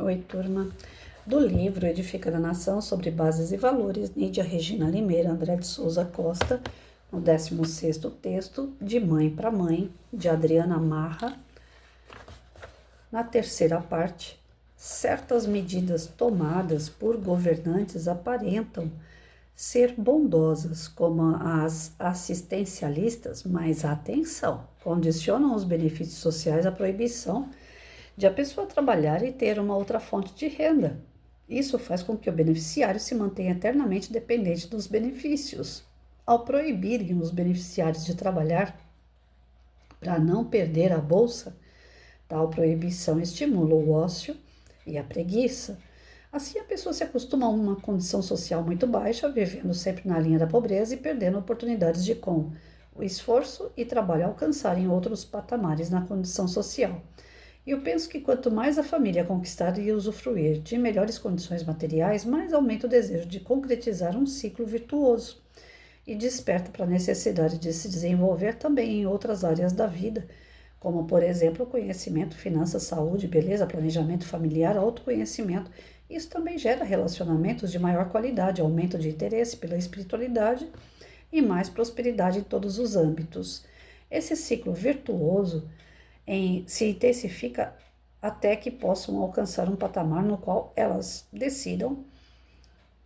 Oi, turma. Do livro Edificando a Nação sobre Bases e Valores, Nídia Regina Limeira, André de Souza Costa, no 16º texto, De Mãe para Mãe, de Adriana Marra. Na terceira parte, certas medidas tomadas por governantes aparentam ser bondosas, como as assistencialistas, mas atenção, condicionam os benefícios sociais à proibição de a pessoa trabalhar e ter uma outra fonte de renda. Isso faz com que o beneficiário se mantenha eternamente dependente dos benefícios. Ao proibirem os beneficiários de trabalhar para não perder a bolsa, tal proibição estimula o ócio e a preguiça. Assim, a pessoa se acostuma a uma condição social muito baixa, vivendo sempre na linha da pobreza e perdendo oportunidades de, com o esforço e trabalho, alcançarem outros patamares na condição social. E eu penso que quanto mais a família conquistar e usufruir de melhores condições materiais, mais aumenta o desejo de concretizar um ciclo virtuoso e desperta para a necessidade de se desenvolver também em outras áreas da vida, como, por exemplo, conhecimento, finanças, saúde, beleza, planejamento familiar, autoconhecimento. Isso também gera relacionamentos de maior qualidade, aumento de interesse pela espiritualidade e mais prosperidade em todos os âmbitos. Esse ciclo virtuoso se intensifica até que possam alcançar um patamar no qual elas decidam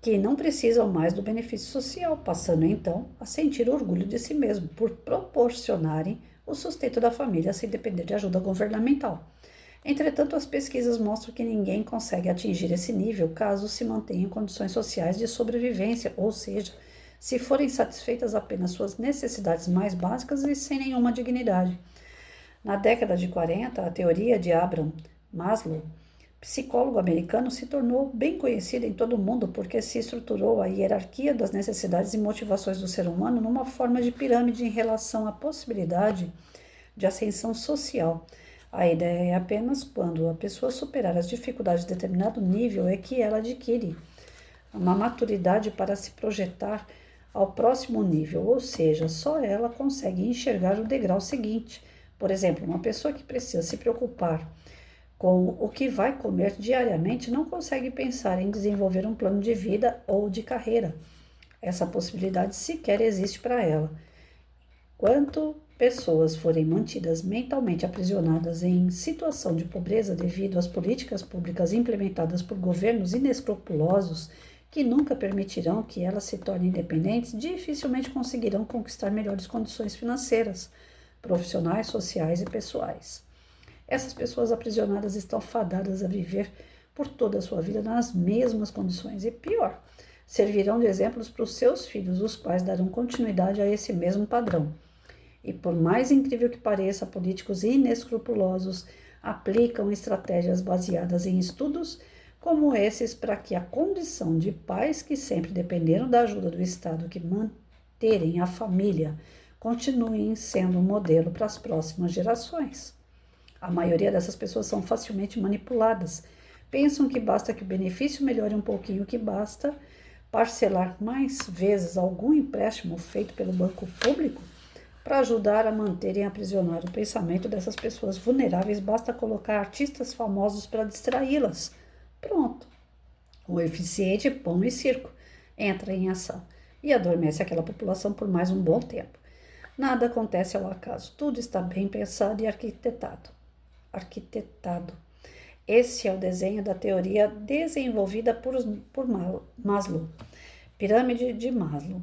que não precisam mais do benefício social, passando então a sentir orgulho de si mesmo por proporcionarem o sustento da família sem depender de ajuda governamental. Entretanto, as pesquisas mostram que ninguém consegue atingir esse nível caso se mantenha em condições sociais de sobrevivência, ou seja, se forem satisfeitas apenas suas necessidades mais básicas e sem nenhuma dignidade. Na década de 40, a teoria de Abraham Maslow, psicólogo americano, se tornou bem conhecida em todo o mundo porque se estruturou a hierarquia das necessidades e motivações do ser humano numa forma de pirâmide em relação à possibilidade de ascensão social. A ideia é apenas quando a pessoa superar as dificuldades de determinado nível é que ela adquire uma maturidade para se projetar ao próximo nível, ou seja, só ela consegue enxergar o degrau seguinte. Por exemplo, uma pessoa que precisa se preocupar com o que vai comer diariamente não consegue pensar em desenvolver um plano de vida ou de carreira. Essa possibilidade sequer existe para ela. Quanto pessoas forem mantidas mentalmente aprisionadas em situação de pobreza devido às políticas públicas implementadas por governos inescrupulosos que nunca permitirão que elas se tornem independentes, dificilmente conseguirão conquistar melhores condições financeiras, profissionais, sociais e pessoais. Essas pessoas aprisionadas estão fadadas a viver por toda a sua vida nas mesmas condições e, pior, servirão de exemplos para os seus filhos, os quais darão continuidade a esse mesmo padrão. E por mais incrível que pareça, políticos inescrupulosos aplicam estratégias baseadas em estudos como esses para que a condição de pais que sempre dependeram da ajuda do Estado que manterem a família continuem sendo um modelo para as próximas gerações. A maioria dessas pessoas são facilmente manipuladas. Pensam que basta que o benefício melhore um pouquinho, que basta parcelar mais vezes algum empréstimo feito pelo banco público para ajudar a manterem aprisionar o pensamento dessas pessoas vulneráveis. Basta colocar artistas famosos para distraí-las. Pronto. O eficiente pão e circo entra em ação e adormece aquela população por mais um bom tempo. Nada acontece ao acaso. Tudo está bem pensado e arquitetado. Esse é o desenho da teoria desenvolvida por Maslow, pirâmide de Maslow.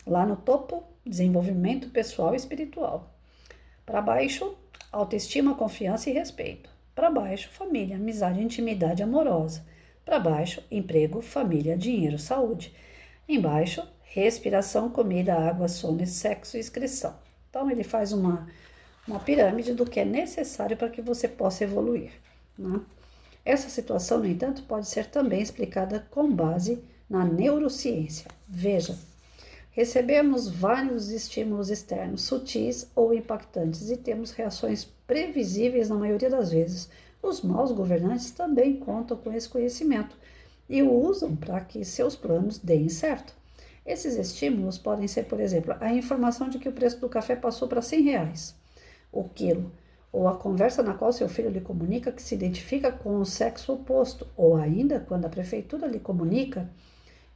Lá no topo, desenvolvimento pessoal e espiritual. Para baixo, autoestima, confiança e respeito. Para baixo, família, amizade, intimidade amorosa. Para baixo, emprego, família, dinheiro, saúde. Embaixo, respiração, comida, água, sono, sexo e excreção. Então, ele faz uma pirâmide do que é necessário para que você possa evoluir, né? Essa situação, no entanto, pode ser também explicada com base na neurociência. Veja, recebemos vários estímulos externos, sutis ou impactantes, e temos reações previsíveis na maioria das vezes. Os maus governantes também contam com esse conhecimento e o usam para que seus planos deem certo. Esses estímulos podem ser, por exemplo, a informação de que o preço do café passou para R$100 o quilo, ou a conversa na qual seu filho lhe comunica que se identifica com o sexo oposto, ou ainda quando a prefeitura lhe comunica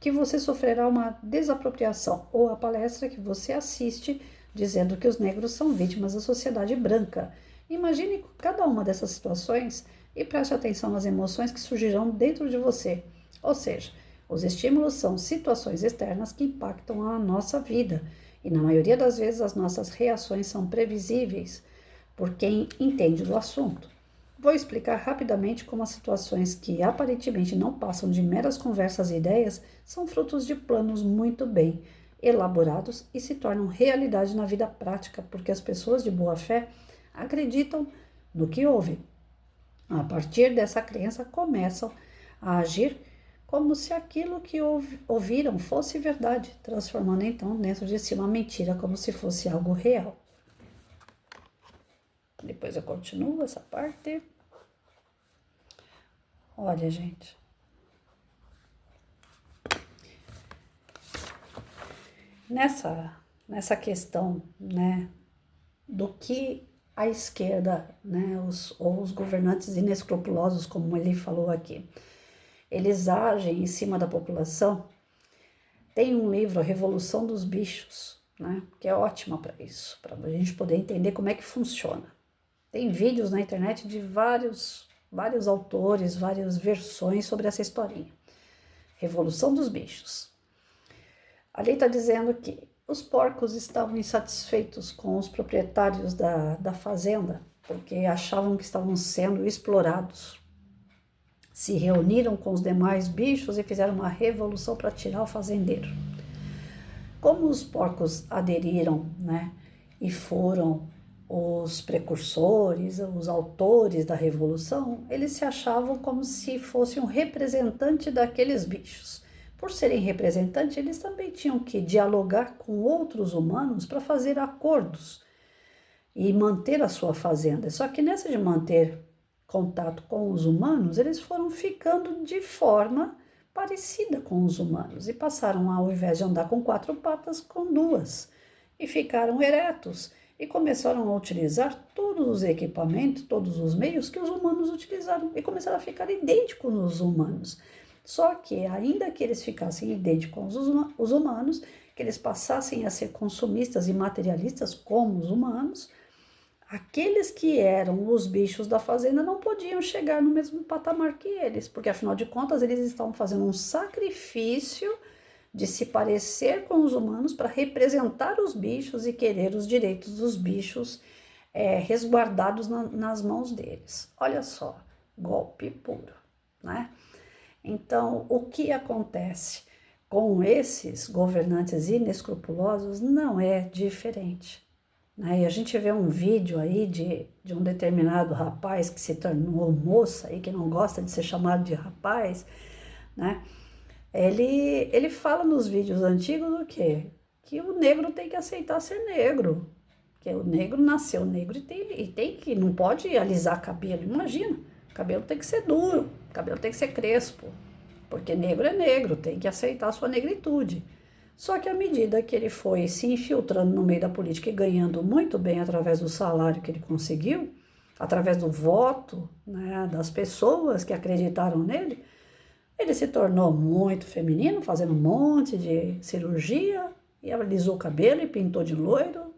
que você sofrerá uma desapropriação, ou a palestra que você assiste dizendo que os negros são vítimas da sociedade branca. Imagine cada uma dessas situações e preste atenção nas emoções que surgirão dentro de você. Ou seja, os estímulos são situações externas que impactam a nossa vida e, na maioria das vezes, as nossas reações são previsíveis por quem entende do assunto. Vou explicar rapidamente como as situações que aparentemente não passam de meras conversas e ideias são frutos de planos muito bem elaborados e se tornam realidade na vida prática, porque as pessoas de boa fé acreditam no que ouvem. A partir dessa crença, começam a agir como se aquilo que ouviram fosse verdade, transformando então dentro de si uma mentira como se fosse algo real. Depois eu continuo essa parte. Olha, gente. Nessa questão, né, do que a esquerda, né, os governantes inescrupulosos, como ele falou aqui, eles agem em cima da população. Tem um livro, A Revolução dos Bichos, né, que é ótima para isso, para a gente poder entender como é que funciona. Tem vídeos na internet de vários autores, várias versões sobre essa historinha. Revolução dos Bichos. Ali está dizendo que os porcos estavam insatisfeitos com os proprietários da fazenda, porque achavam que estavam sendo explorados. Se reuniram com os demais bichos e fizeram uma revolução para tirar o fazendeiro. Como os porcos aderiram, né, e foram os precursores, os autores da revolução, eles se achavam como se fossem um representante daqueles bichos. Por serem representantes, eles também tinham que dialogar com outros humanos para fazer acordos e manter a sua fazenda. Só que nessa de manter contato com os humanos, eles foram ficando de forma parecida com os humanos e passaram, ao invés de andar com 4 patas, com 2 e ficaram eretos e começaram a utilizar todos os equipamentos, todos os meios que os humanos utilizaram e começaram a ficar idênticos nos humanos. Só que, ainda que eles ficassem idênticos os humanos, que eles passassem a ser consumistas e materialistas como os humanos, aqueles que eram os bichos da fazenda não podiam chegar no mesmo patamar que eles, porque afinal de contas eles estavam fazendo um sacrifício de se parecer com os humanos para representar os bichos e querer os direitos dos bichos resguardados nas mãos deles. Olha só, golpe puro, né? Então, o que acontece com esses governantes inescrupulosos não é diferente. E a gente vê um vídeo aí de um determinado rapaz que se tornou moça e que não gosta de ser chamado de rapaz, né? Ele fala nos vídeos antigos o quê? Que o negro tem que aceitar ser negro, que o negro nasceu negro e tem que, não pode alisar cabelo, imagina, o cabelo tem que ser duro, o cabelo tem que ser crespo, porque negro é negro, tem que aceitar a sua negritude. Só que à medida que ele foi se infiltrando no meio da política e ganhando muito bem através do salário que ele conseguiu, através do voto, né, das pessoas que acreditaram nele, ele se tornou muito feminino, fazendo um monte de cirurgia, e alisou o cabelo e pintou de loiro.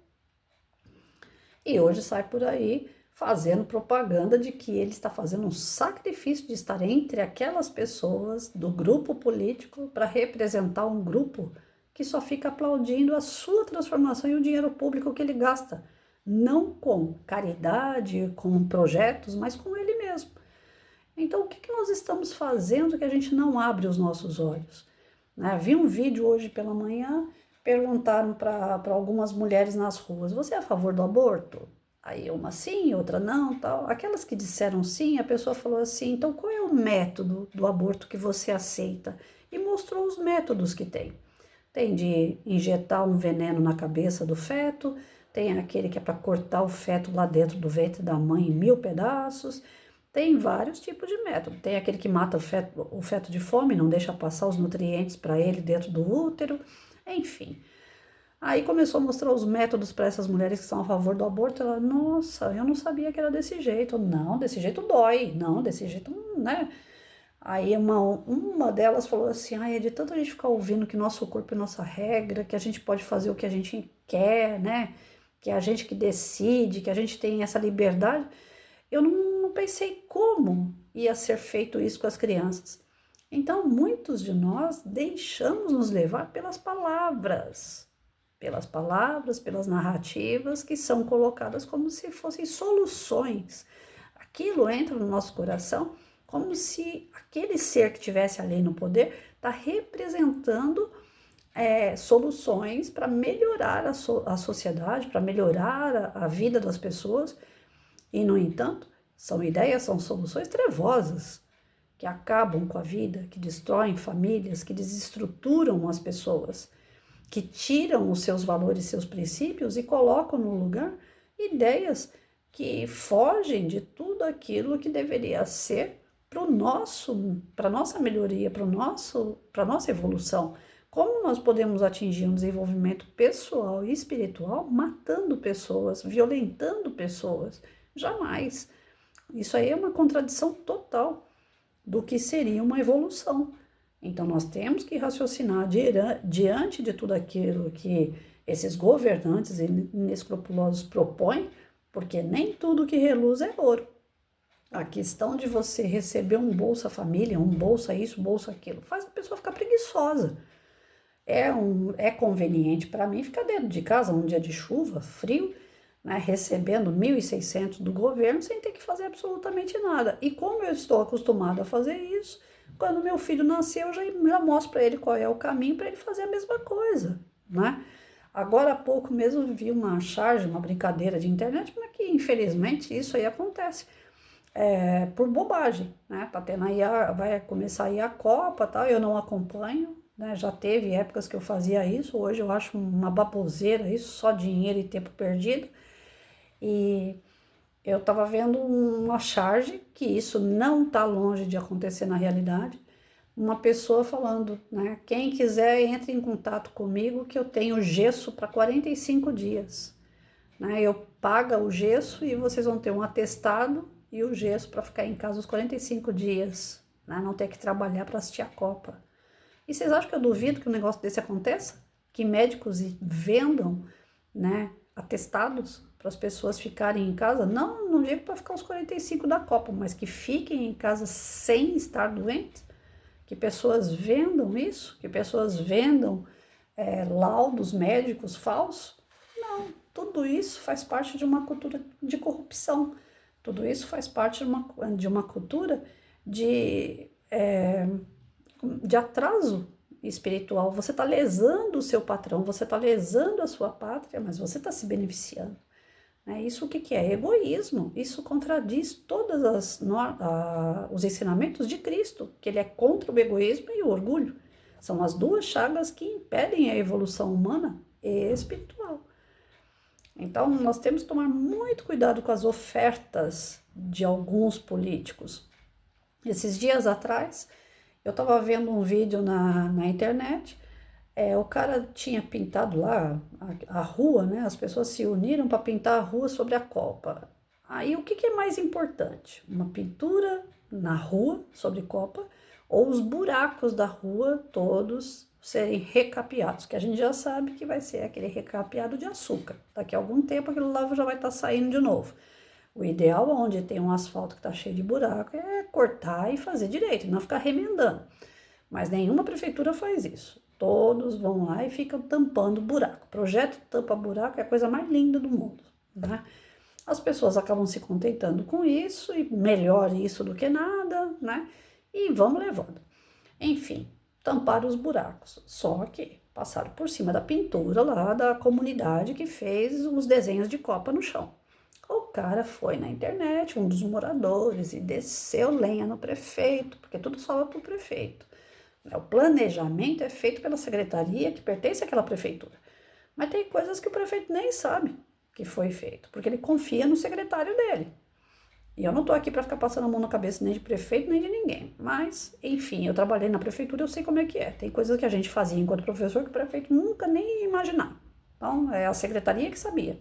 E hoje sai por aí fazendo propaganda de que ele está fazendo um sacrifício de estar entre aquelas pessoas do grupo político para representar um grupo que só fica aplaudindo a sua transformação e o dinheiro público que ele gasta, não com caridade, com projetos, mas com ele mesmo. Então, o que nós estamos fazendo que a gente não abre os nossos olhos? Vi um vídeo hoje pela manhã, perguntaram para algumas mulheres nas ruas, você é a favor do aborto? Aí uma sim, outra não, tal. Aquelas que disseram sim, a pessoa falou assim, então qual é o método do aborto que você aceita? E mostrou os métodos que tem. Tem de injetar um veneno na cabeça do feto, tem aquele que é para cortar o feto lá dentro do ventre da mãe em 1000 pedaços, tem vários tipos de método. Tem aquele que mata o feto de fome, não deixa passar os nutrientes para ele dentro do útero, enfim. Aí começou a mostrar os métodos para essas mulheres que são a favor do aborto. Ela, nossa, eu não sabia que era desse jeito. Não, desse jeito dói. Não, desse jeito, né? Aí uma delas falou assim, é de tanto a gente ficar ouvindo que nosso corpo é nossa regra, que a gente pode fazer o que a gente quer, né? Que é a gente que decide, que a gente tem essa liberdade. Eu não pensei como ia ser feito isso com as crianças. Então, muitos de nós deixamos nos levar pelas palavras, pelas narrativas que são colocadas como se fossem soluções. Aquilo entra no nosso coração como se aquele ser que tivesse ali no poder está representando soluções para melhorar a sociedade, para melhorar a vida das pessoas. E, no entanto, são ideias, são soluções trevosas, que acabam com a vida, que destroem famílias, que desestruturam as pessoas, que tiram os seus valores, seus princípios e colocam no lugar ideias que fogem de tudo aquilo que deveria ser para a nossa melhoria, para a nossa evolução. Como nós podemos atingir um desenvolvimento pessoal e espiritual matando pessoas, violentando pessoas? Jamais. Isso aí é uma contradição total do que seria uma evolução. Então, nós temos que raciocinar diante de tudo aquilo que esses governantes inescrupulosos propõem, porque nem tudo que reluz é ouro. A questão de você receber um Bolsa Família, um Bolsa isso, Bolsa aquilo, faz a pessoa ficar preguiçosa. É conveniente para mim ficar dentro de casa um dia de chuva, frio, né, recebendo 1.600 do governo sem ter que fazer absolutamente nada. E como eu estou acostumada a fazer isso, quando meu filho nasceu, eu já mostro para ele qual é o caminho para ele fazer a mesma coisa, né? Agora há pouco mesmo vi uma charge, uma brincadeira de internet, mas que infelizmente isso aí acontece por bobagem, né? Tá tendo aí vai começar aí a Copa, tal, eu não acompanho, né? Já teve épocas que eu fazia isso, hoje eu acho uma baboseira isso, só dinheiro e tempo perdido. E eu estava vendo uma charge, que isso não está longe de acontecer na realidade, uma pessoa falando, né? Quem quiser entre em contato comigo que eu tenho gesso para 45 dias. Né? Eu pago o gesso e vocês vão ter um atestado e o gesso para ficar em casa os 45 dias, né? Não ter que trabalhar para assistir a Copa. E vocês acham que eu duvido que um negócio desse aconteça? Que médicos vendam, né, atestados para as pessoas ficarem em casa? Não digo para ficar os 45 da Copa, mas que fiquem em casa sem estar doentes? Que pessoas vendam isso? Que pessoas vendam laudos médicos falsos? Não, tudo isso faz parte de uma cultura de corrupção. Tudo isso faz parte de uma cultura de atraso espiritual. Você está lesando o seu patrão, você está lesando a sua pátria, mas você está se beneficiando. Isso o que é? Egoísmo. Isso contradiz todos os ensinamentos de Cristo, que ele é contra o egoísmo e o orgulho. São as duas chagas que impedem a evolução humana e espiritual. Então, nós temos que tomar muito cuidado com as ofertas de alguns políticos. Esses dias atrás, eu estava vendo um vídeo na internet, o cara tinha pintado lá a rua, né? As pessoas se uniram para pintar a rua sobre a Copa. Aí, o que é mais importante? Uma pintura na rua sobre Copa ou os buracos da rua todos serem recapeados, que a gente já sabe que vai ser aquele recapeado de açúcar. Daqui a algum tempo aquilo lá já vai estar saindo de novo. O ideal, onde tem um asfalto que está cheio de buraco, é cortar e fazer direito, não ficar remendando. Mas nenhuma prefeitura faz isso. Todos vão lá e ficam tampando buraco. Projeto tampa buraco é a coisa mais linda do mundo, né? As pessoas acabam se contentando com isso, e melhor isso do que nada, né? E vamos levando. Enfim, tamparam os buracos, só que passaram por cima da pintura lá da comunidade que fez os desenhos de Copa no chão. O cara foi na internet, um dos moradores, e desceu lenha no prefeito, porque tudo sobra para o prefeito. O planejamento é feito pela secretaria que pertence àquela prefeitura. Mas tem coisas que o prefeito nem sabe que foi feito, porque ele confia no secretário dele. E eu não estou aqui para ficar passando a mão na cabeça nem de prefeito, nem de ninguém. Mas, enfim, eu trabalhei na prefeitura, eu sei como é que é. Tem coisas que a gente fazia enquanto professor que o prefeito nunca nem ia imaginar. Então, é a secretaria que sabia.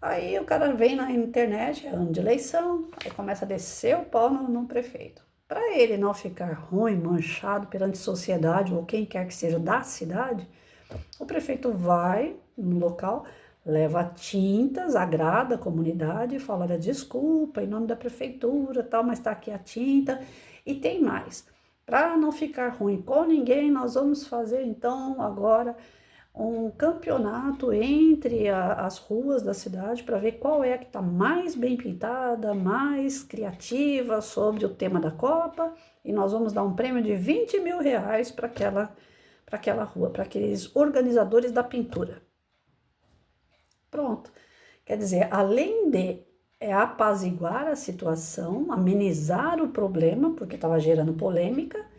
Aí o cara vem na internet, é ano de eleição, aí começa a descer o pau no prefeito. Para ele não ficar ruim, manchado perante a sociedade ou quem quer que seja da cidade, o prefeito vai no local, leva tintas, agrada a comunidade, fala, olha, desculpa, em nome da prefeitura, tal, mas está aqui a tinta. E tem mais. Para não ficar ruim com ninguém, nós vamos fazer então agora um campeonato entre as ruas da cidade para ver qual é a que está mais bem pintada, mais criativa sobre o tema da Copa, e nós vamos dar um prêmio de 20 mil reais para aquela rua, para aqueles organizadores da pintura. Pronto. Quer dizer, além de apaziguar a situação, amenizar o problema, porque estava gerando polêmica,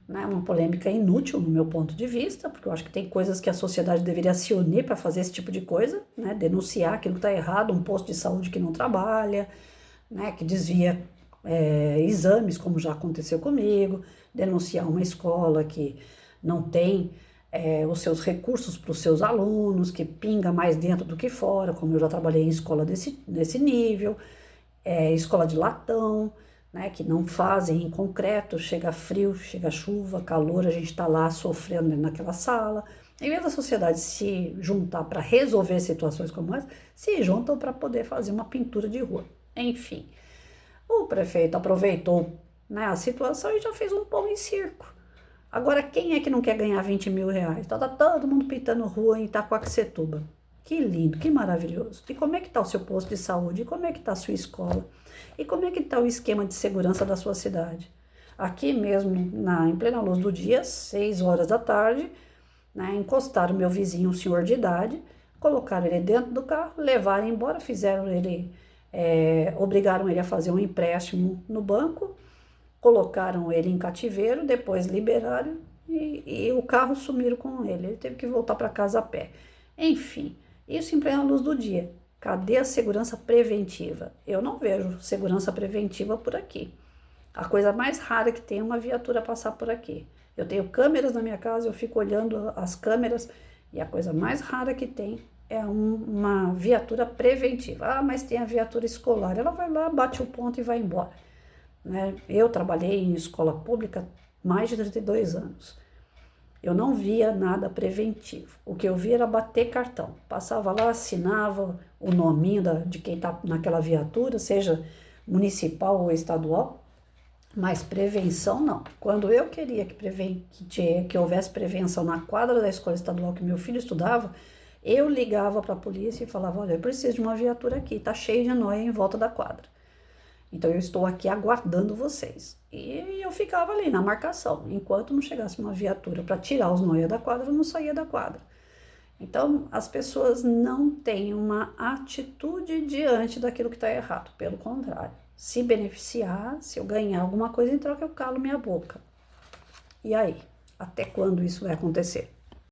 né? Uma polêmica inútil no meu ponto de vista, porque eu acho que tem coisas que a sociedade deveria se unir para fazer esse tipo de coisa, né? Denunciar aquilo que está errado, um posto de saúde que não trabalha, né? Que desvia exames, como já aconteceu comigo, denunciar uma escola que não tem os seus recursos para os seus alunos, que pinga mais dentro do que fora, como eu já trabalhei em escola desse nível, escola de latão, né, que não fazem em concreto, chega frio, chega chuva, calor, a gente está lá sofrendo naquela sala. Em vez da sociedade se juntar para resolver situações como essa, se juntam para poder fazer uma pintura de rua. Enfim, o prefeito aproveitou, né, a situação e já fez um pão em circo. Agora, quem é que não quer ganhar 20 mil reais? Tá todo mundo pintando rua em Itacoaxetuba. Que lindo, que maravilhoso. E como é que está o seu posto de saúde? E como é que está a sua escola? E como é que está o esquema de segurança da sua cidade? Aqui mesmo, em plena luz do dia, 6 horas da tarde, né, encostaram meu vizinho, um senhor de idade, colocaram ele dentro do carro, levaram embora, obrigaram ele a fazer um empréstimo no banco, colocaram ele em cativeiro, depois liberaram e o carro sumiram com ele. Ele teve que voltar para casa a pé. Enfim, isso em plena luz do dia. Cadê a segurança preventiva? Eu não vejo segurança preventiva por aqui. A coisa mais rara que tem é uma viatura passar por aqui. Eu tenho câmeras na minha casa, eu fico olhando as câmeras e a coisa mais rara que tem é uma viatura preventiva. Ah, mas tem a viatura escolar. Ela vai lá, bate o ponto e vai embora. Né? Eu trabalhei em escola pública mais de 32 anos. Eu não via nada preventivo. O que eu via era bater cartão. Passava lá, assinava o nominho de quem está naquela viatura, seja municipal ou estadual, mas prevenção não. Quando eu queria que houvesse prevenção na quadra da escola estadual que meu filho estudava, eu ligava para a polícia e falava, olha, eu preciso de uma viatura aqui, está cheio de noia em volta da quadra. Então eu estou aqui aguardando vocês. E eu ficava ali na marcação. Enquanto não chegasse uma viatura para tirar os noia da quadra, eu não saía da quadra. Então as pessoas não têm uma atitude diante daquilo que está errado. Pelo contrário, se beneficiar, se eu ganhar alguma coisa em troca, eu calo minha boca. E aí? Até quando isso vai acontecer?